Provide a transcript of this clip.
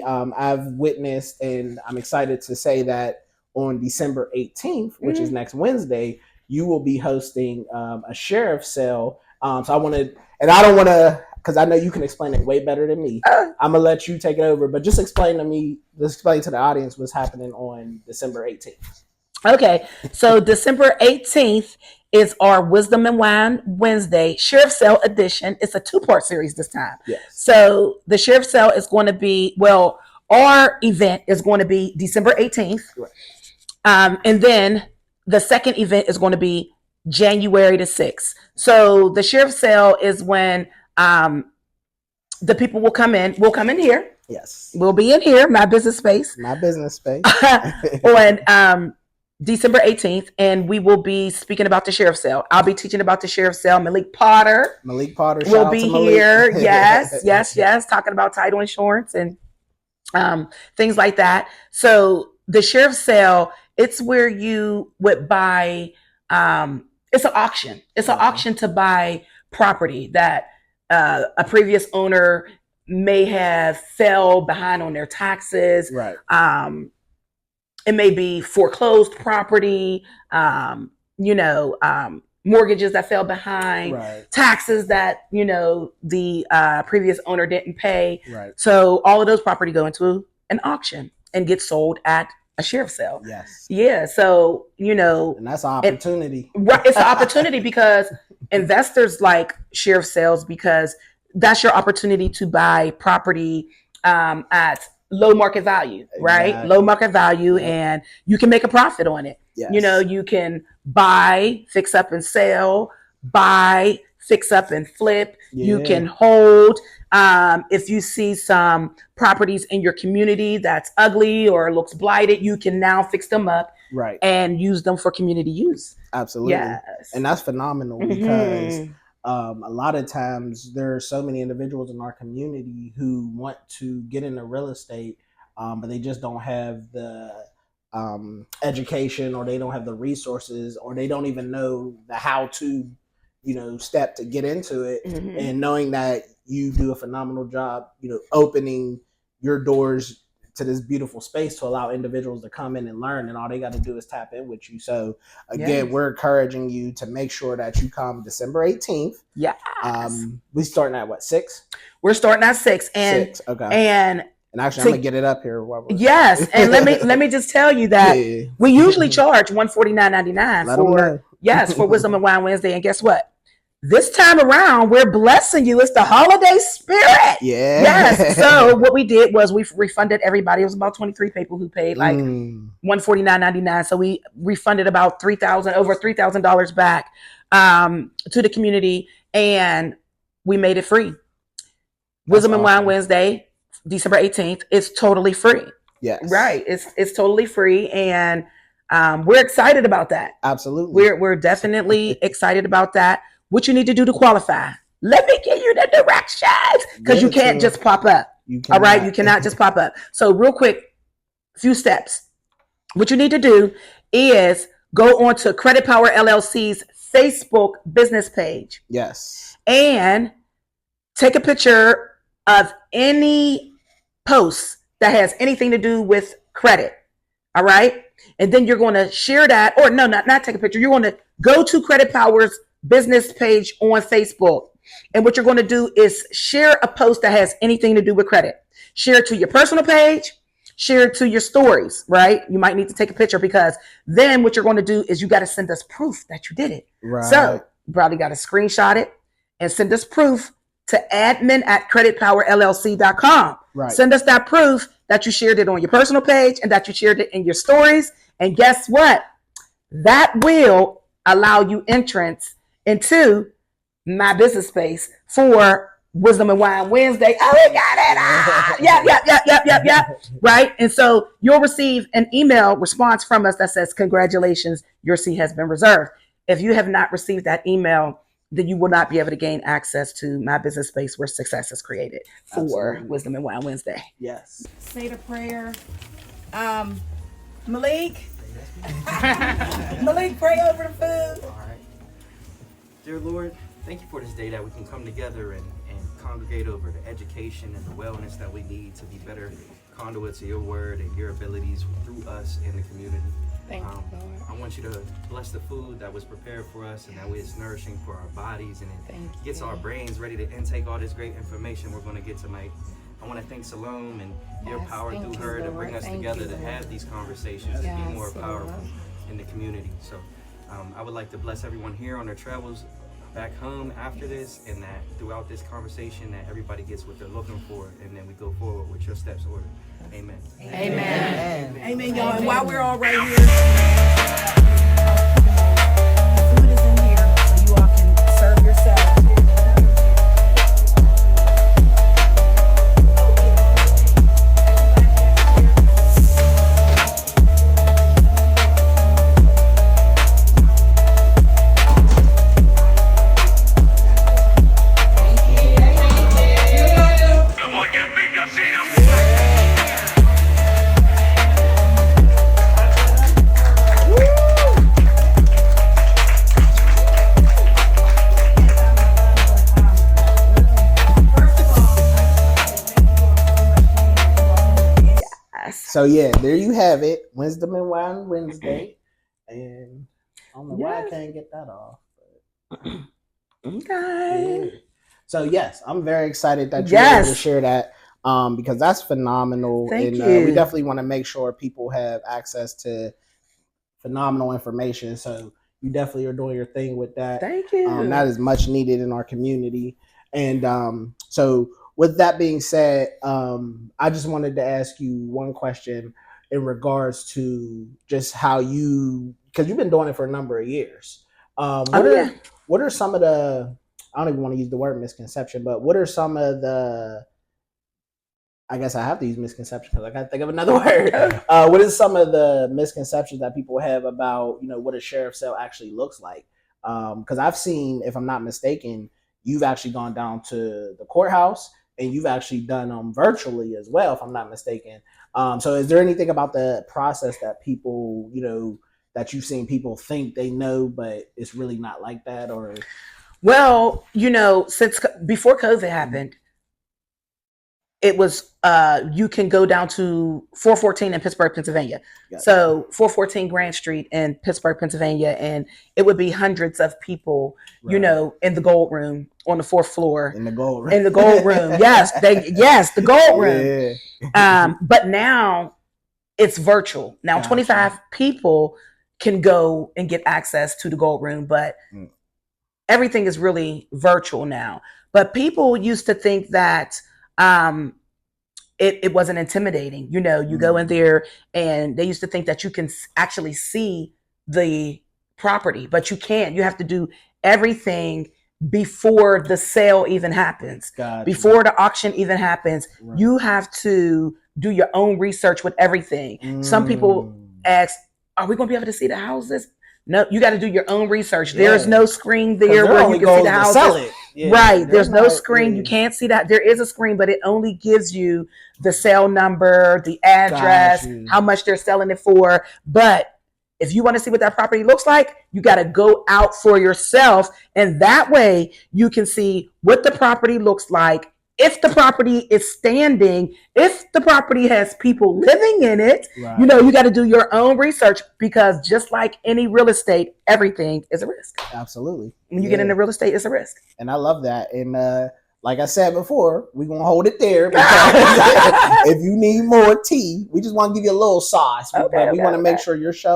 I've witnessed, and I'm excited to say that on December 18th, which is next Wednesday, you will be hosting a sheriff sale. So I want to, and I don't want to, because I know you can explain it way better than me. I'm gonna let you take it over, but just explain to the audience what's happening on December 18th. Okay, so December 18th is our Wisdom and Wine Wednesday Sheriff Sale edition. It's a two-part series this time. Yes. So the Sheriff Sale is going to be, well, our event is going to be December 18th. Right. And then the second event is going to be January the 6th. So the Sheriff Sale is when the people will come in. We'll come in here. Yes. We'll be in here, my business space. My business space. On December 18th, and we will be speaking about the sheriff sale. I'll be teaching about the sheriff sale. Malik Potter will be here. Yes, talking about title insurance and things like that. So the sheriff sale, it's where you would buy. It's an auction. It's an auction to buy property that a previous owner may have fell behind on their taxes. Right. It may be foreclosed property, mortgages that fell behind, right. Taxes that, the previous owner didn't pay. Right. So all of those property go into an auction and get sold at a sheriff sale. Yes. Yeah. So, and that's an opportunity. It's an opportunity because investors like sheriff sales because that's your opportunity to buy property at low market value, right? Exactly. Low market value, and you can make a profit on it. Yes. You can buy, fix up and sell, buy, fix up and flip. Yeah. You can hold. If you see some properties in your community that's ugly or looks blighted, you can now fix them up, right, and use them for community use. Absolutely. Yes. And that's phenomenal because a lot of times there are so many individuals in our community who want to get into real estate, but they just don't have the education, or they don't have the resources, or they don't even know the how to, step to get into it. And knowing that you do a phenomenal job, opening your doors to this beautiful space to allow individuals to come in and learn, and all they got to do is tap in with you. So again, we're encouraging you to make sure that you come December 18th. Yeah. We starting at what, 6? We're starting at 6. And 6. Okay. And actually, I'm gonna get it up here. Yes, and let me just tell you that we usually charge $149.99 for Wisdom and Wine Wednesday. And guess what? This time around, we're blessing you. It's the holiday spirit. Yeah. Yes. So what we did was we refunded everybody. It was about 23 people who paid like $149.99. So we refunded about over $3,000 back to the community, and we made it free. Wisdom and Wine Wednesday, December 18th, is totally free. Yes. Right. It's totally free, and we're excited about that. Absolutely. We're definitely excited about that. What you need to do to qualify? Let me give you the directions, because you can't just pop up. All right, you cannot just pop up. So real quick, few steps. What you need to do is go on to Credit Power LLC's Facebook business page. Yes. And take a picture of any post that has anything to do with credit. All right. And then you're going to share that, or no, not take a picture. You're going to go to Credit Power's business page on Facebook. And what you're going to do is share a post that has anything to do with credit. Share it to your personal page, share it to your stories, right? You might need to take a picture, because then what you're going to do is you got to send us proof that you did it. Right. So you probably got to screenshot it and send us proof to admin@creditpowerllc.com. Right. Send us that proof that you shared it on your personal page and that you shared it in your stories. And guess what? That will allow you entrance into my business space for Wisdom and Wine Wednesday. Oh, we got it. Yeah. Right. And so you'll receive an email response from us that says, congratulations, your seat has been reserved. If you have not received that email, then you will not be able to gain access to my business space where success is created for Absolutely. Wisdom and Wine Wednesday. Yes. Say the prayer. Malik. Malik, pray over the food. All right. Dear Lord, thank you for this day that we can come together and congregate over the education and the wellness that we need to be better conduits of your word and your abilities through us in the community. Thank you, Lord. I want you to bless the food that was prepared for us and that it's nourishing for our bodies and it gets our brains ready to intake all this great information we're going to get tonight. I want to thank Salome and your power through her to bring us together to have these conversations, to be more powerful in the community. So I would like to bless everyone here on their travels back home after this, and that throughout this conversation that everybody gets what they're looking for, and then we go forward with your steps ordered. Amen. Amen. Amen, y'all. And while we're all right here, food is in here, so you all can serve yourself. So yeah, there you have it. Wisdom and Wine Wednesday. And I don't know why I can't get that off. But... Okay. Yeah. So yes, I'm very excited that you're able to share that because that's phenomenal. Thank and you. We definitely want to make sure people have access to phenomenal information. So you definitely are doing your thing with that. Thank you. That is much needed in our community. And so with that being said, I just wanted to ask you one question in regards to just how because you've been doing it for a number of years. What are some of the, I don't even want to use the word misconception, but what are some of the, I guess I have to use misconception because I can't think of another word. What is some of the misconceptions that people have about, what a sheriff's sale actually looks like? Because I've seen, if I'm not mistaken, you've actually gone down to the courthouse and you've actually done them virtually as well, if I'm not mistaken. So is there anything about the process that people, that you've seen people think they know, but it's really not like that? Or well, since before COVID happened, it was you can go down to 414 in Pittsburgh, Pennsylvania. So 414 Grand Street in Pittsburgh, Pennsylvania, and it would be hundreds of people, in the gold room on the fourth floor. In the gold room. In the gold room. Yes, the gold room. Yeah. But now it's virtual. Now 25 people can go and get access to the gold room, but everything is really virtual now. But people used to think that it wasn't intimidating. You go in there and they used to think that you can actually see the property, but you can't. You have to do everything before the sale even happens. Gotcha. Before the auction even happens. Right. You have to do your own research with everything. Some people ask, are we going to be able to see the houses? No, you got to do your own research. Yeah. There's no screen there where you can see the houses. Yeah, right. There's no screen. Yeah. You can't see that. There is a screen, but it only gives you the sale number, the address, how much they're selling it for. But if you want to see what that property looks like, you got to go out for yourself. And that way you can see what the property looks like. If the property is standing, if the property has people living in it, you got to do your own research because just like any real estate, everything is a risk. Absolutely. When you get into real estate, it's a risk. And I love that. And like I said before, we're going to hold it there because if you need more tea, we just want to give you a little sauce. We want to make sure your show